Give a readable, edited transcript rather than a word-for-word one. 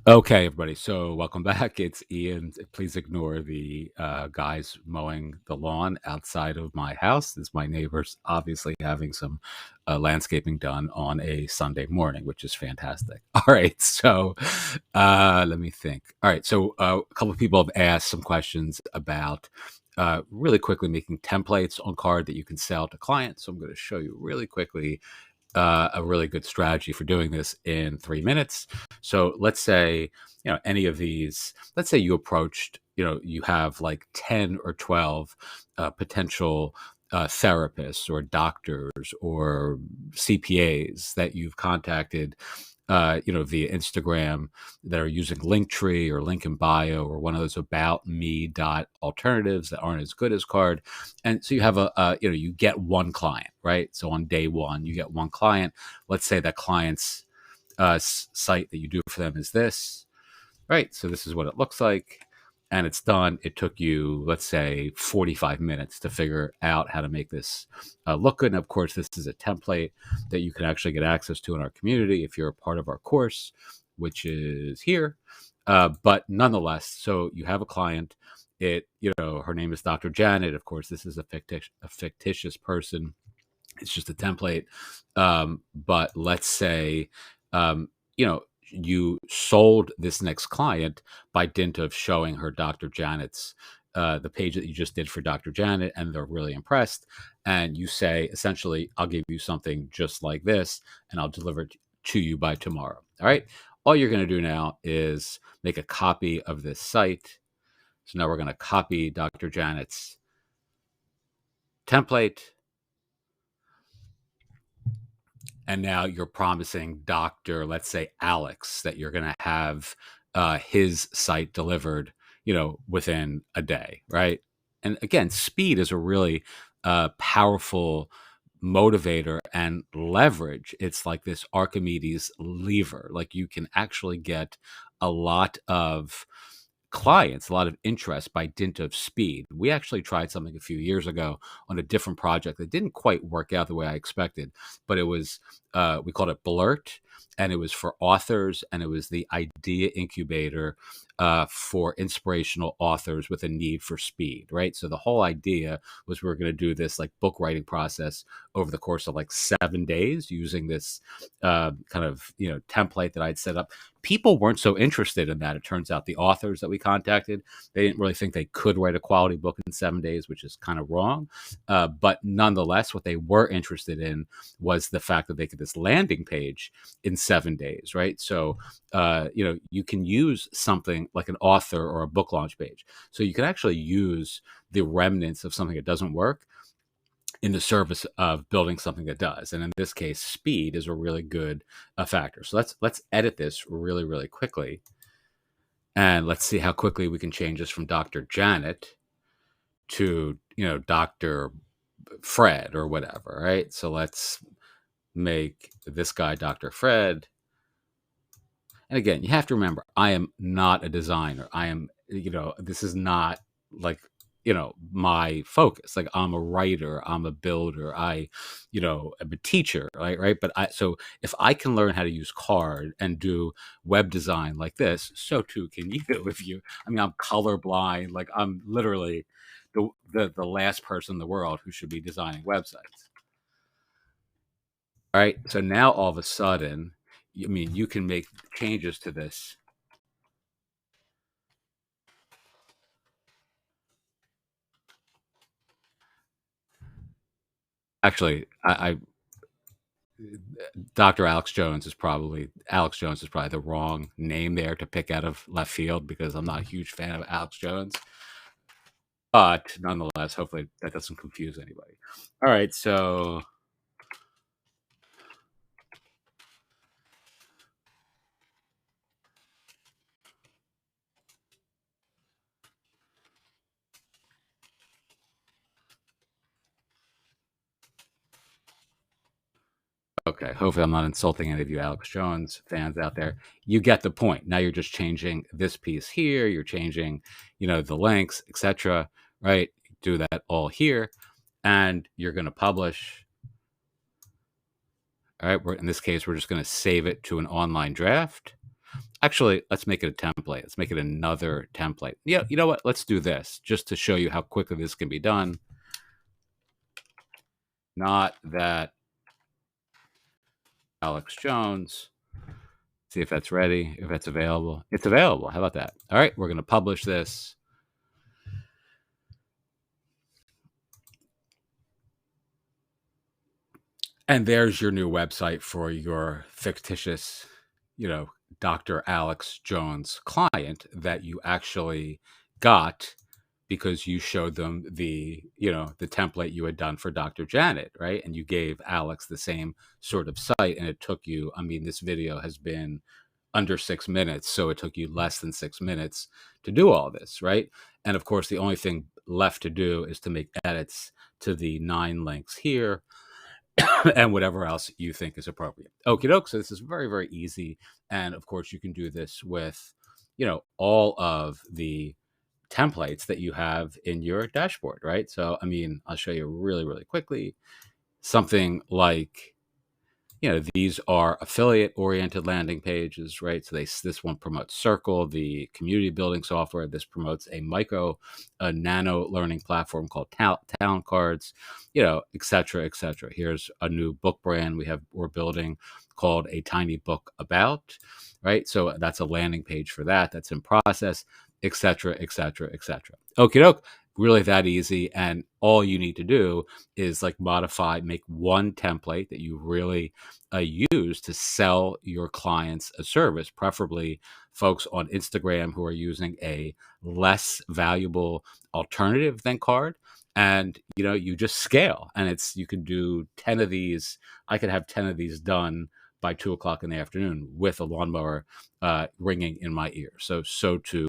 Okay, everybody. So welcome back. It's Ian. Please ignore the guys mowing the lawn outside of my house. As my neighbors obviously having some landscaping done on a Sunday morning, which is fantastic. All right. So let me think. All right. So a couple of people have asked some questions about really quickly making templates on card that you can sell to clients. So I'm going to show you really quickly a really good strategy for doing this in 3 minutes. So let's say, any of these, let's say you approached, you have like 10 or 12 potential therapists or doctors or CPAs that you've contacted, via Instagram that are using Linktree or Link in Bio or one of those about me dot alternatives that aren't as good as Card. And so you have you get one client, right? So on day one, you get one client. Let's say that client's site that you do for them is this, right? So this is what it looks like. And it's done. It took you, let's say, 45 minutes to figure out how to make this look good. And of course, this is a template that you can actually get access to in our community if you're a part of our course, which is here. But nonetheless, so you have a client. Her name is Dr. Janet. Of course, this is a fictitious person. It's just a template. But let's say, um, you know, you sold this next client by dint of showing her Dr. Janet's the page that you just did for Dr. Janet, and they're really impressed. And you say, essentially, I'll give you something just like this, and I'll deliver it to you by tomorrow. All right. All you're going to do now is make a copy of this site. So now we're going to copy Dr. Janet's template. And now you're promising Dr. let's say Alex, that you're going to have his site delivered, within a day, right? And again, speed is a really powerful motivator and leverage. It's like this Archimedes lever. Like you can actually get a lot of clients, a lot of interest by dint of speed. We actually tried something a few years ago on a different project that didn't quite work out the way I expected, but it was, we called it Blurt, and it was for authors, and it was the idea incubator for inspirational authors with a need for speed, right? So the whole idea was we were going to do this like book writing process over the course of like 7 days using this kind of, template that I'd set up. People weren't so interested in that. It turns out the authors that we contacted, they didn't really think they could write a quality book in 7 days, which is kind of wrong. But nonetheless, what they were interested in was the fact that they could this landing page in 7 days, right? So, you can use something like an author or a book launch page. So you can actually use the remnants of something that doesn't work in the service of building something that does. And in this case, speed is a really good factor. So let's edit this really, really quickly. And let's see how quickly we can change this from Dr. Janet to, Dr. Fred or whatever, right? So let's make this guy Dr. Fred. And again, you have to remember, I am not a designer. I am, this is not like, my focus. Like I'm a writer, I'm a builder, I'm a teacher, right? But so if I can learn how to use Card and do web design like this, so too can you. I'm colorblind. Like I'm literally the last person in the world who should be designing websites. All right. So now all of a sudden, you can make changes to this. Actually, I Dr. Alex Jones is probably the wrong name there to pick out of left field because I'm not a huge fan of Alex Jones. But nonetheless, hopefully that doesn't confuse anybody. All right, so okay, hopefully I'm not insulting any of you Alex Jones fans out there. You get the point. Now you're just changing this piece here. You're changing, the links, etc. Right? Do that all here, and you're going to publish. All right. In this case, we're just going to save it to an online draft. Actually, let's make it a template. Let's make it another template. Yeah, you know what? Let's do this just to show you how quickly this can be done. Not that Alex Jones. See if that's ready, if that's available. It's available. How about that? All right, we're going to publish this. And there's your new website for your fictitious, Dr. Alex Jones client that you actually got because you showed them the template you had done for Dr. Janet, right? And you gave Alex the same sort of site, and it took you, I mean, this video has been under 6 minutes, so it took you less than 6 minutes to do all this, right? And of course, the only thing left to do is to make edits to the 9 links here and whatever else you think is appropriate. Okie doke. So this is very, very easy. And of course, you can do this with, all of the templates that you have in your dashboard, right? So, I mean, I'll show you really, really quickly. Something like, these are affiliate oriented landing pages, right? So this one promotes Circle, the community building software. This promotes a nano learning platform called Town Cards, et cetera, et cetera. Here's a new book brand we're building called A Tiny Book About, right? So that's a landing page for that. That's in process, et cetera, et cetera, et cetera. Okie doke. Really that easy. And all you need to do is make one template that you really use to sell your clients a service, preferably folks on Instagram who are using a less valuable alternative than card. And, you just scale, and you can do 10 of these. I could have 10 of these done by 2 o'clock in the afternoon with a lawnmower ringing in my ear. So too